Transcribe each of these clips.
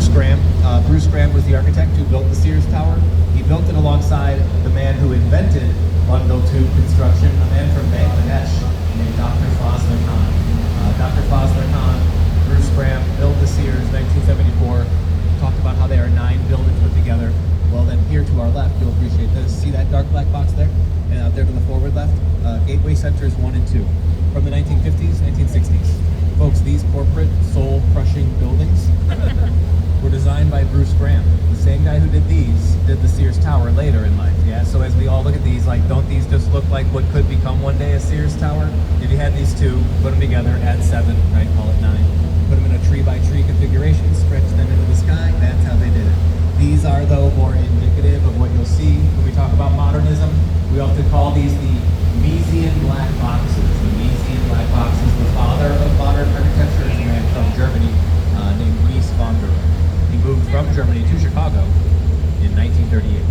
Bruce Graham. Bruce Graham was the architect who built the Sears Tower. He built it alongside the man who invented bundle tube construction, a man from Bangladesh named Dr. Fazlur Khan. Dr. Fazlur Khan, Bruce Graham built the Sears 1974. Talked about how there are 9 buildings put together. Well, then here to our left, you'll appreciate this. See that dark black box there? And out there to the forward left? Gateway Centers 1 and 2 from the 1950s, 1960s. Folks, these corporate soul-crushing buildings were designed by Bruce Graham. The same guy who did these did the Sears Tower later in life, yeah? So as we all look at these, like, don't these just look like what could become one day a Sears Tower? If you had these two, put them together, add 7, right, call it 9. Put them in a tree-by-tree configuration, stretch them into the sky, that's how they did it. These are, though, more indicative of what you'll see when we talk about modernism. We often call these the Miesian black boxes. The Miesian black boxes, the father of modern architecture, is a man from Germany named Mies van der Rohe. He moved from Germany to Chicago in 1938.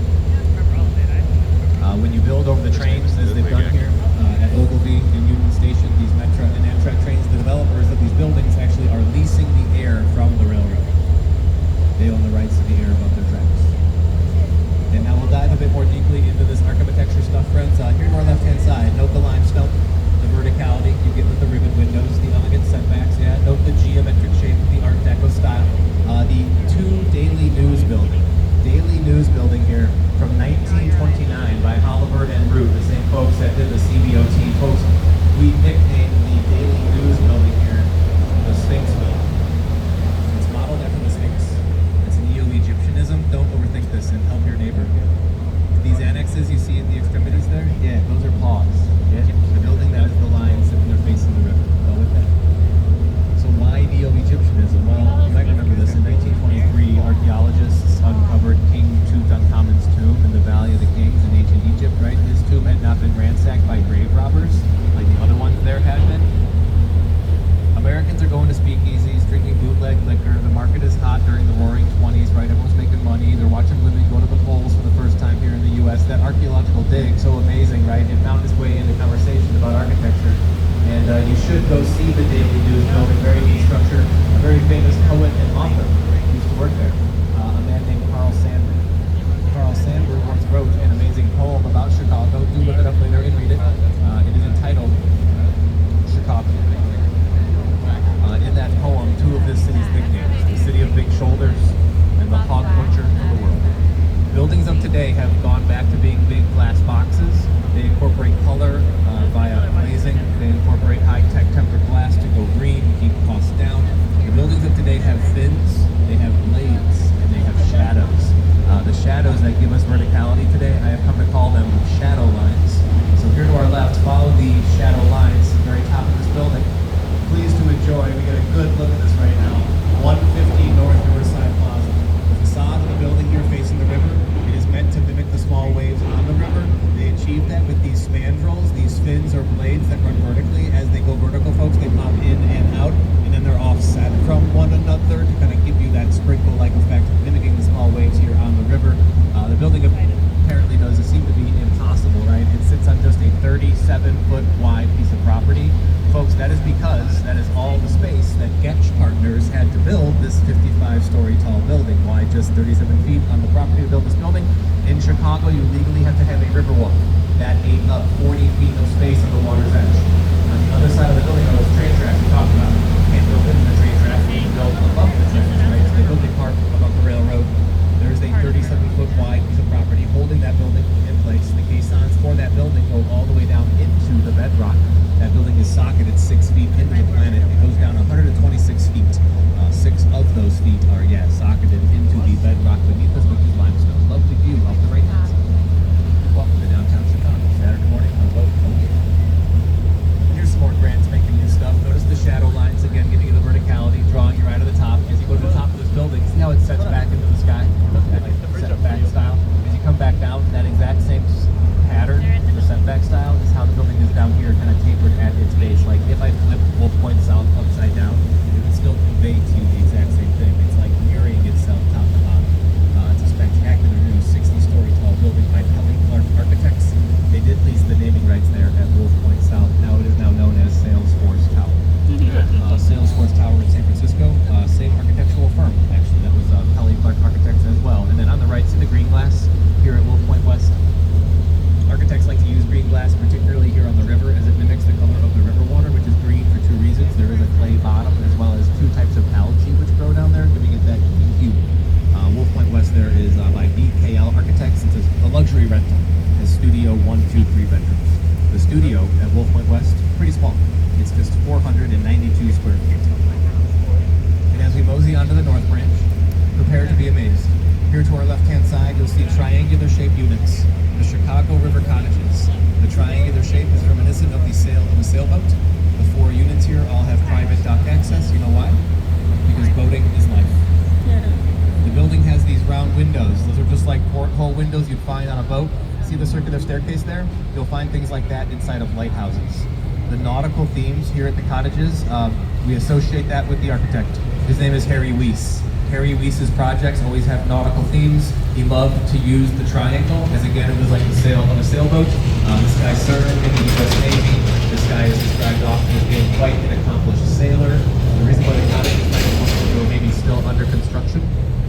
When you build over the trains, as they've done here at Ogilvy and Union Station, these Metra and Amtrak trains, the developers of these buildings actually are leasing the air from the railroad. They own the rights to the air above their tracks. And now we'll dive a bit more deeply into this architecture stuff, friends. Here to our left-hand side, note the limestone, the verticality you get with the ribbon windows, the elegant setbacks, yeah. Note the geometric shape of the Art Deco style. The 2 Daily News building. Daily News building here from 1929 by Holabird and Root, the same folks that did the CBOT. Folks, we nicknamed the Daily News building here the Sphinx building. It's modeled after the Sphinx. It's Neo-Egyptianism. Don't overthink this and help your neighbor. These annexes you see in the extremities there, yeah, those are paws. Yeah? The building that is the lion sitting there facing the river. Go with that. So why Neo-Egyptianism? Well, you might remember this. In 1923, archaeologists uncovered King Tutankhamun's tomb in the Valley of the Kings in ancient Egypt, right? His tomb had not been ransacked by grave robbers like the other ones there had been. Americans are going to speakeasies, drinking bootleg liquor. The market is hot during the roaring 20s, right? Everyone's making money. They're watching women go to the polls for the first time here in the U.S. That archaeological dig, so amazing, right? It found its way into conversation about architecture. And you should go see the Daily News building, very neat structure. A very famous poet and author used to work there, a man named Carl Sandburg. Carl Sandburg once wrote an amazing poem about Chicago. Do look it up later and read it. It is entitled Chicago. In that poem, 2 of this city's nicknames, the city of big shoulders and the hog butcher of the world. Buildings of today have gone back to being big glass boxes. They incorporate color via glazing. They incorporate high-tech tempered glass to go green, keep costs down. The buildings of today have fins, they have blades, and they have shadows. The shadows that give us verticality today, I have come to call them shadow lines. So here to our left, follow the shadow lines at the very top of this building. Pleased to enjoy, we get a good look at this right now, 150 North Riverside Plaza. The facade of the building here facing the river, it is meant to mimic the small waves on the river. They achieve that with these spandrels, these fins or blades that run vertically. As they go vertical, folks, they pop in and out, and then they're offset from one another to kind of give you that sprinkle-like effect, mimicking the small waves here on the river. The building apparently does seem to be impossible, right? It sits on just a 37-foot wide piece of property. Folks, that is because that is all the space that Getch Partners had to build this 55-story tall building. Why just 37 feet on the property to build this building? In Chicago, you legally have to have a river walk. That ate up 40 feet of space on the water's edge. On the other side of the building are those train tracks we talked about. You can't build into the train track, you can build above the train tracks, right? So they built a park above the railroad. There's a 37-foot wide piece of property holding that building in place. The caissons for that building go all the way down into the bedrock. That building is socketed 6 feet into the planet. It goes down 126 feet. 6 of those feet are, socketed into the bedrock beneath us, which is limestone. Lovely view off the right-hand side. Welcome to downtown Chicago. Saturday morning on a boat. Here's some more grand spanking new stuff. Notice the shadow lines again, giving you the verticality, drawing you right to the top. As you go to the top of this building, see how it sets back into the sky? That setback style. As you come back down, that exact same pattern, the setback style, is how the building is down here, kind of tapered at its base. Like if I flip Wolf Point South upside down, it would still convey to you the exact same thing. It's like mirroring itself here to our left-hand side, you'll see triangular-shaped units, the Chicago River cottages. The triangular shape is reminiscent of the sailboat. The 4 units here all have private dock access. You know why? Because boating is life. Yeah. The building has these round windows. Those are just like porthole windows you'd find on a boat. See the circular staircase there? You'll find things like that inside of lighthouses. The nautical themes here at the cottages, we associate that with the architect. His name is Harry Weiss. Harry Weiss's projects always have nautical themes. He loved to use the triangle, as again it was like the sail on a sailboat. This guy Sir